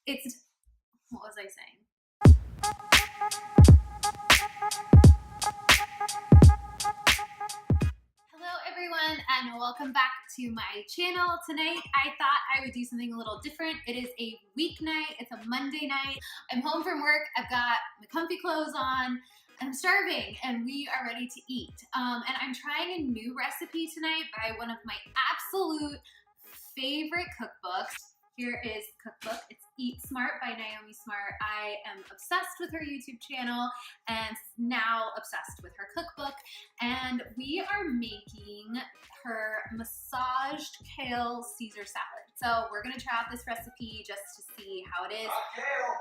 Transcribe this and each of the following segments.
It's, what was I saying? Hello everyone and welcome back to my channel. Tonight I thought I would do something a little different. It is a weeknight, it's a Monday night. I'm home from work, I've got my comfy clothes on, I'm starving and we are ready to eat. And I'm trying a new recipe tonight by one of my absolute favorite cookbooks. Here is the cookbook. It's Eat Smart by Niomi Smart. I am obsessed with her YouTube channel and now obsessed with her cookbook. And we are making her Massaged Kale Caesar Salad. So we're gonna try out this recipe just to see how it is. Not kale.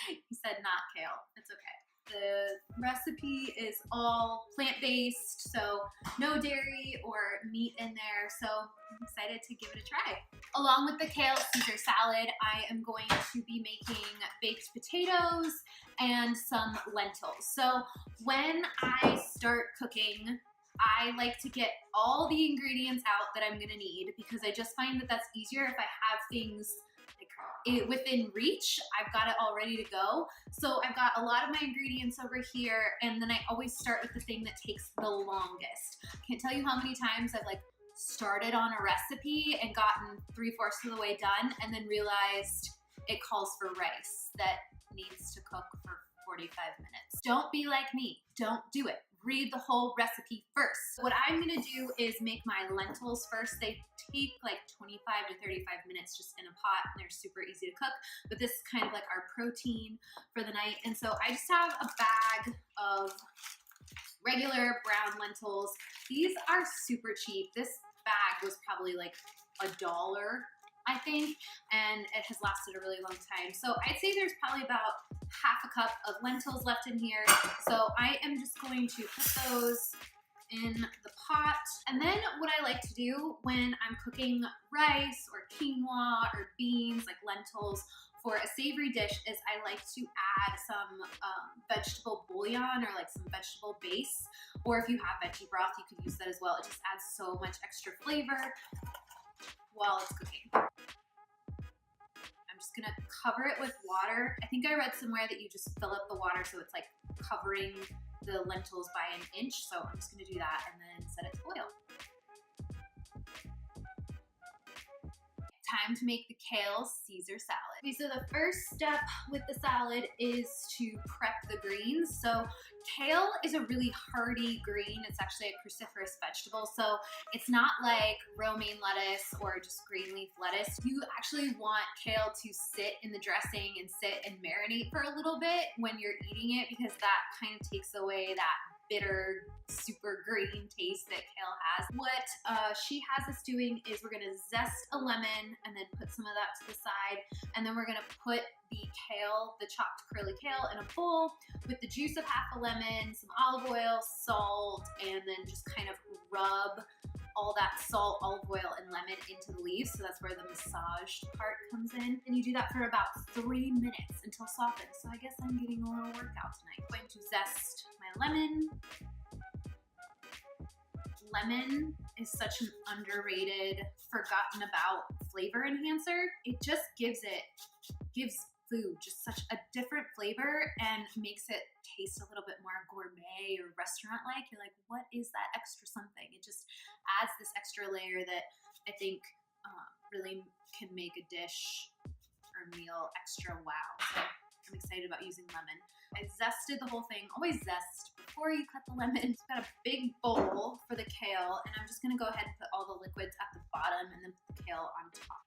He said not kale, it's okay. The recipe is all plant-based, so no dairy or meat in there, so I'm excited to give it a try. Along with the kale Caesar salad, I am going to be making baked potatoes and some lentils. So when I start cooking, I like to get all the ingredients out that I'm gonna need because I just find that that's easier if I have things within reach. I've got it all ready to go. So I've got a lot of my ingredients over here, and then I always start with the thing that takes the longest. Can't tell you how many times I've like started on a recipe and gotten 3/4 of the way done and then realized it calls for rice that needs to cook for 45 minutes. Don't be like me, don't do it. Read the whole recipe first. What I'm gonna do is make my lentils first. They take like 25 to 35 minutes just in a pot and they're super easy to cook, but this is kind of like our protein for the night. And so I just have a bag of regular brown lentils. These are super cheap. This bag was probably like $1, I think, and it has lasted a really long time. So I'd say there's probably about half a cup of lentils left in here. So I am just going to put those in the pot. And then what I like to do when I'm cooking rice or quinoa or beans, like lentils, for a savory dish is I like to add some vegetable bouillon or like some vegetable base. Or if you have veggie broth, you could use that as well. It just adds so much extra flavor while it's cooking. I'm just gonna cover it with water. I think I read somewhere that you just fill up the water so it's like covering the lentils by an inch. So I'm just gonna do that and then set it to boil. Time to make the kale Caesar salad. Okay, so the first step with the salad is to prep the greens. So kale is a really hardy green. It's actually a cruciferous vegetable. So it's not like romaine lettuce or just green leaf lettuce. You actually want kale to sit in the dressing and sit and marinate for a little bit when you're eating it because that kind of takes away that bitter, super green taste that kale has. What she has us doing is we're gonna zest a lemon and then put some of that to the side. And then we're gonna put the kale, the chopped curly kale, in a bowl with the juice of half a lemon, some olive oil, salt, and then just kind of rub all that salt, olive oil, and lemon into the leaves. So that's where the massaged part comes in. And you do that for about 3 minutes until softened. So I guess I'm getting a little workout tonight. I'm going to zest my lemon. Lemon is such an underrated, forgotten about flavor enhancer. It just gives food just such a different flavor and makes it taste a little bit more gourmet or restaurant-like. You're like, what is that extra something? It just adds this extra layer that I think really can make a dish or meal extra wow. So I'm excited about using lemon. I zested the whole thing. Always zest before you cut the lemon. I've got a big bowl for the kale, and I'm just gonna go ahead and put all the liquids at the bottom and then put the kale on top.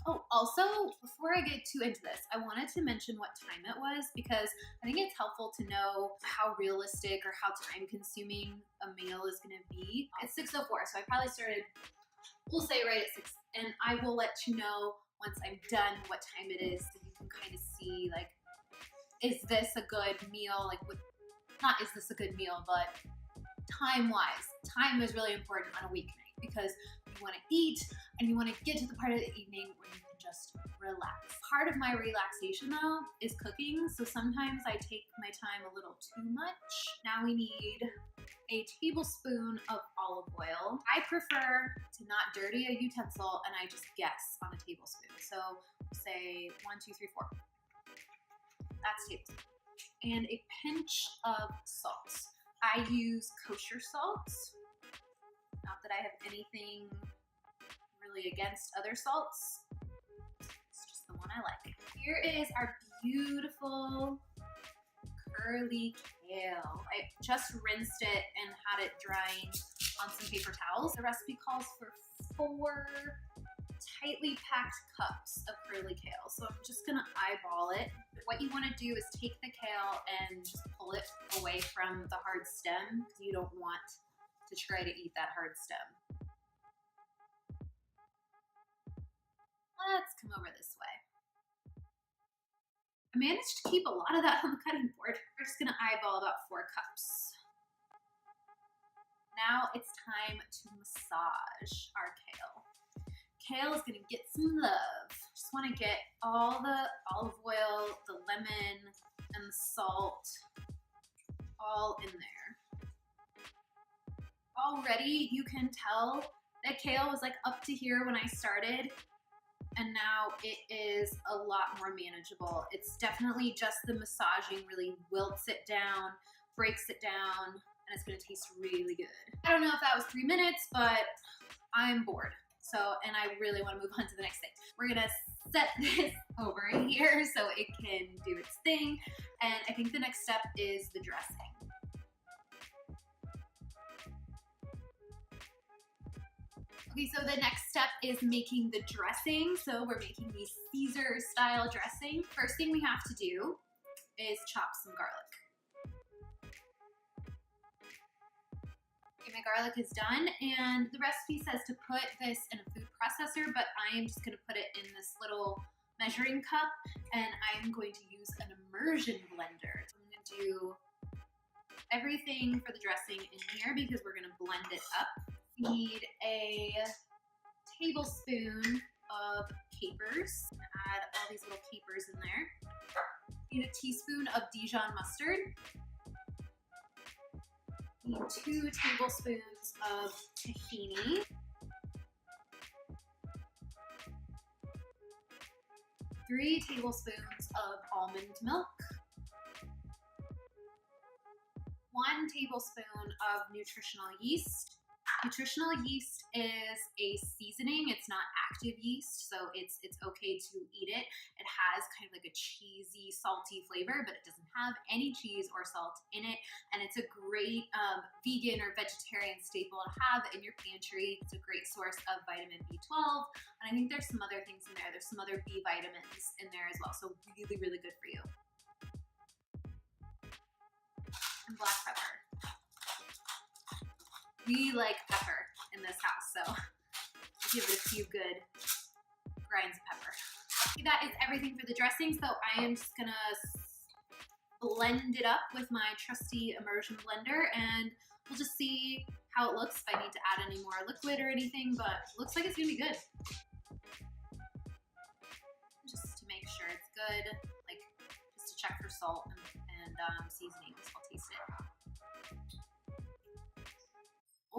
Oh, also, before I get too into this, I wanted to mention what time it was because I think it's helpful to know how realistic or how time-consuming a meal is gonna be. It's 6:04, so I probably started, we'll say right at 6, and I will let you know once I'm done what time it is so you can kind of see, like, is this a good meal? Like, not is this a good meal, but time-wise. Time is really important on a weeknight because you want to eat and you want to get to the part of the evening where you can just relax. Part of my relaxation though is cooking, so sometimes I take my time a little too much. Now we need a tablespoon of olive oil. I prefer to not dirty a utensil and I just guess on a tablespoon. So say 1, 2, 3, 4. That's tablespoon. And a pinch of salt. I use kosher salt. Not that I have anything really against other salts. It's just the one I like. Here is our beautiful curly kale. I just rinsed it and had it drying on some paper towels. The recipe calls for 4 tightly packed cups of curly kale. So I'm just gonna eyeball it. What you wanna do is take the kale and just pull it away from the hard stem because you don't want to try to eat that hard stem. Let's come over this way. I managed to keep a lot of that on the cutting board. We're just gonna eyeball about 4 cups. Now it's time to massage our kale. Kale is gonna get some love. Just wanna get all the olive oil, the lemon, and the salt all in there. Already you can tell that kale was like up to here when I started, and now it is a lot more manageable. It's definitely just the massaging really wilts it down, breaks it down, and it's gonna taste really good. I don't know if that was 3 minutes, but I'm bored. So, and I really wanna move on to the next thing. We're gonna set this over here so it can do its thing. And I think the next step is the dressing. Okay, so the next step is making the dressing. So we're making the Caesar style dressing. First thing we have to do is chop some garlic. Okay, my garlic is done, and the recipe says to put this in a food processor, but I am just gonna put it in this little measuring cup, and I'm going to use an immersion blender. So I'm gonna do everything for the dressing in here because we're gonna blend it up. We need a tablespoon of capers. Add all these little capers in there. We need a teaspoon of Dijon mustard. We need 2 tablespoons of tahini. 3 tablespoons of almond milk. 1 tablespoon of nutritional yeast. Nutritional yeast is a seasoning. It's not active yeast, so it's okay to eat it. It has kind of like a cheesy, salty flavor, but it doesn't have any cheese or salt in it. And it's a great vegan or vegetarian staple to have in your pantry. It's a great source of vitamin B12. And I think there's some other things in there. There's some other B vitamins in there as well. So really, really good for you. And black pepper. We like pepper in this house, so give it a few good grinds of pepper. That is everything for the dressing, so I am just gonna blend it up with my trusty immersion blender, and we'll just see how it looks, if I need to add any more liquid or anything, but it looks like it's gonna be good. Just to make sure it's good, like just to check for salt and seasonings. I'll taste it.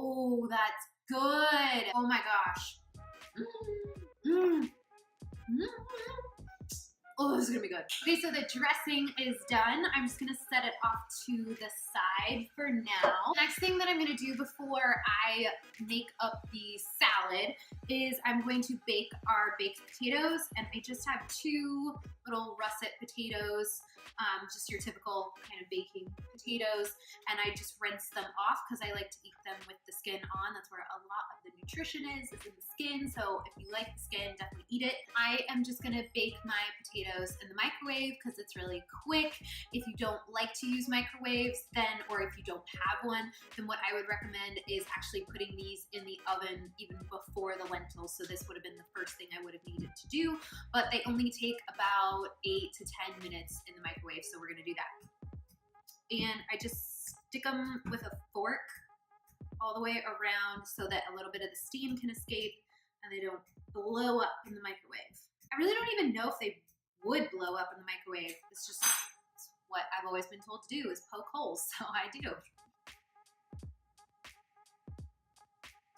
Oh, that's good. Oh my gosh. Oh, this is gonna be good. Okay, so the dressing is done. I'm just gonna set it off to the side for now. Next thing that I'm gonna do before I make up the salad is I'm going to bake our baked potatoes, and I just have 2 little russet potatoes, just your typical kind of baking potatoes, and I just rinse them off because I like to eat them with the skin on. That's where a lot of the nutrition is in the skin, so if you like the skin, definitely eat it. I am just gonna bake my potatoes in the microwave because it's really quick. If you don't like to use microwaves, then, or if you don't have one, then what I would recommend is actually putting these in the oven even before the lentils. So this would have been the first thing I would have needed to do, but they only take about 8 to 10 minutes in the microwave, so we're gonna do that. And I just stick them with a fork all the way around so that a little bit of the steam can escape and they don't blow up in the microwave. I really don't even know if they would blow up in the microwave. It's what I've always been told to do, is poke holes, so I do.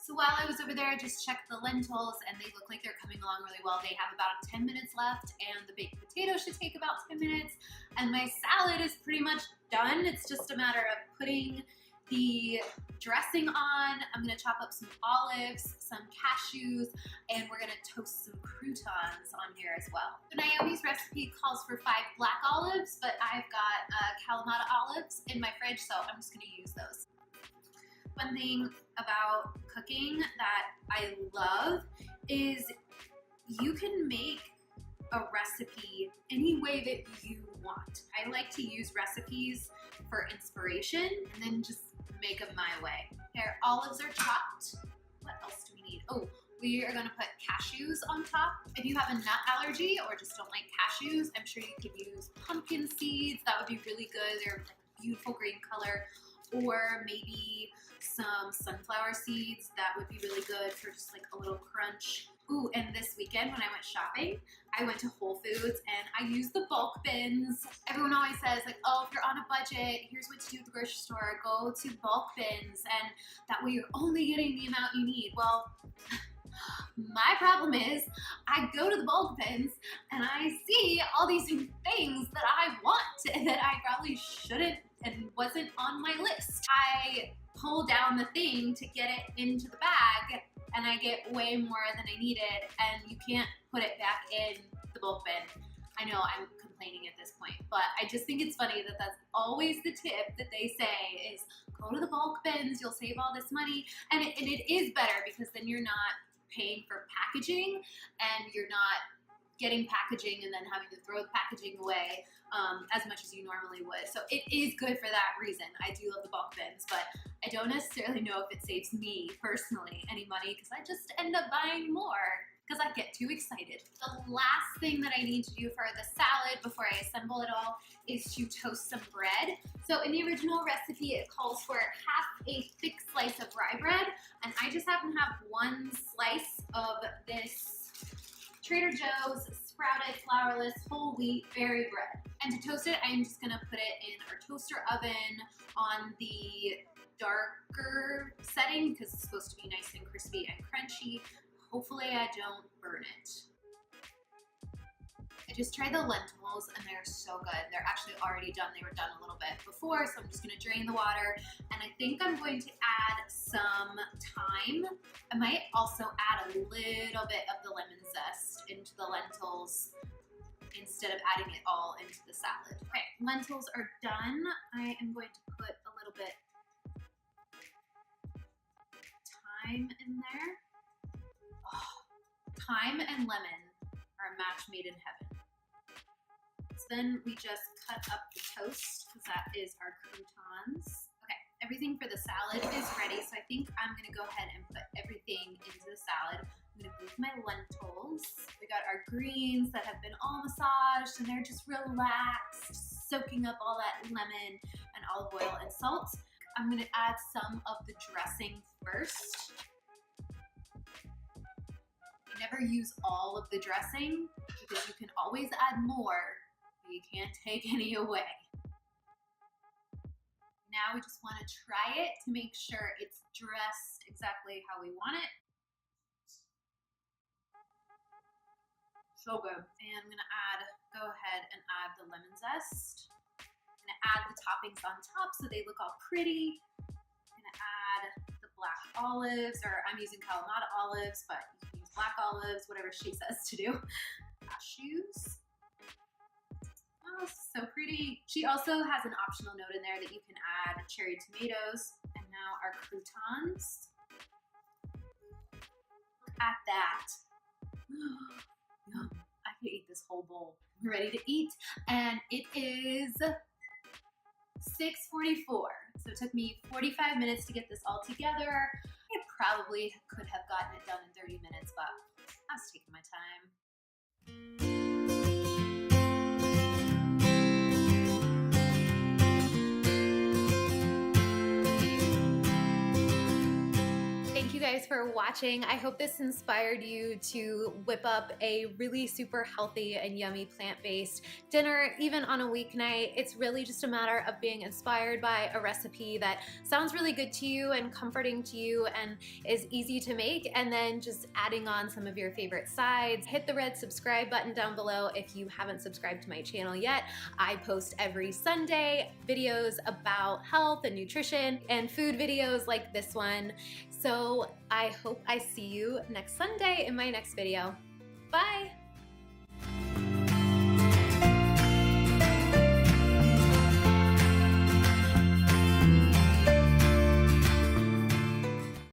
So while I was over there, I just checked the lentils and they look like they're coming along really well. They have about 10 minutes left and the baked potato should take about 10 minutes. And my salad is pretty much done. It's just a matter of putting the dressing on. I'm gonna chop up some olives, some cashews, and we're gonna toast some croutons on here as well. So Niomi's recipe calls for 5 black olives, but I've got Kalamata olives in my fridge, so I'm just gonna use those. One thing about cooking that I love is you can make a recipe any way that you want. I like to use recipes for inspiration and then just make them my way. Here, olives are chopped. What else do we need? Oh, we are gonna put cashews on top. If you have a nut allergy or just don't like cashews, I'm sure you could use pumpkin seeds. That would be really good. They're like a beautiful green color. Or maybe some sunflower seeds. That would be really good for just like a little crunch. Ooh, and this weekend when I went shopping, I went to Whole Foods and I used the bulk bins. Everyone always says like, oh, if you're on a budget, here's what to do at the grocery store. Go to bulk bins and that way you're only getting the amount you need. Well, my problem is I go to the bulk bins and I see all these things that I want and that I probably shouldn't and wasn't on my list. I pull down the thing to get it into the bag and I get way more than I needed and you can't put it back in the bulk bin. I know I'm complaining at this point, but I just think it's funny that that's always the tip that they say is go to the bulk bins, you'll save all this money. And it is better because then you're not paying for packaging and you're not getting packaging and then having to throw the packaging away as much as you normally would. So it is good for that reason. I do love the bulk bins, but I don't necessarily know if it saves me personally any money because I just end up buying more because I get too excited. The last thing that I need to do for the salad before I assemble it all is to toast some bread. So in the original recipe, it calls for half a thick slice of rye bread, and I just happen to have 1 slice of this Trader Joe's sprouted, flourless, whole wheat berry bread. And to toast it, I'm just gonna put it in our toaster oven on the darker setting because it's supposed to be nice and crispy and crunchy. Hopefully I don't burn it. I just tried the lentils and they're so good. They're actually already done. They were done a little bit before, so I'm just gonna drain the water. And I think I'm going to add some thyme. I might also add a little bit of the lemon zest into the lentils instead of adding it all into the salad. Okay, lentils are done. I am going to put a little bit thyme in there. Oh, thyme and lemon are a match made in heaven. So then we just cut up the toast because that is our croutons. Okay, everything for the salad is ready, so I think I'm gonna go ahead and put everything into the salad. I'm gonna move my lentils. We got our greens that have been all massaged and they're just relaxed, soaking up all that lemon and olive oil and salt. I'm gonna add some of the dressing first. I never use all of the dressing because you can always add more, but you can't take any away. Now we just want to try it to make sure it's dressed exactly how we want it. So good. And I'm gonna go ahead and add the lemon zest. I'm gonna add the toppings on top so they look all pretty. I'm gonna add the black olives, or I'm using Kalamata olives, but you can use black olives, whatever she says to do. Cashews. Oh, so pretty. She also has an optional note in there that you can add cherry tomatoes. And now our croutons. Look at that. Yum. I could eat this whole bowl. We're ready to eat, and it is 6:44. So it took me 45 minutes to get this all together. I probably could have gotten it done in 30 minutes, but I was taking my time. Thank you guys for watching. I hope this inspired you to whip up a really super healthy and yummy plant-based dinner, even on a weeknight. It's really just a matter of being inspired by a recipe that sounds really good to you and comforting to you and is easy to make, and then just adding on some of your favorite sides. Hit the red subscribe button down below if you haven't subscribed to my channel yet. I post every Sunday videos about health and nutrition and food videos like this one. So I hope I see you next Sunday in my next video. Bye!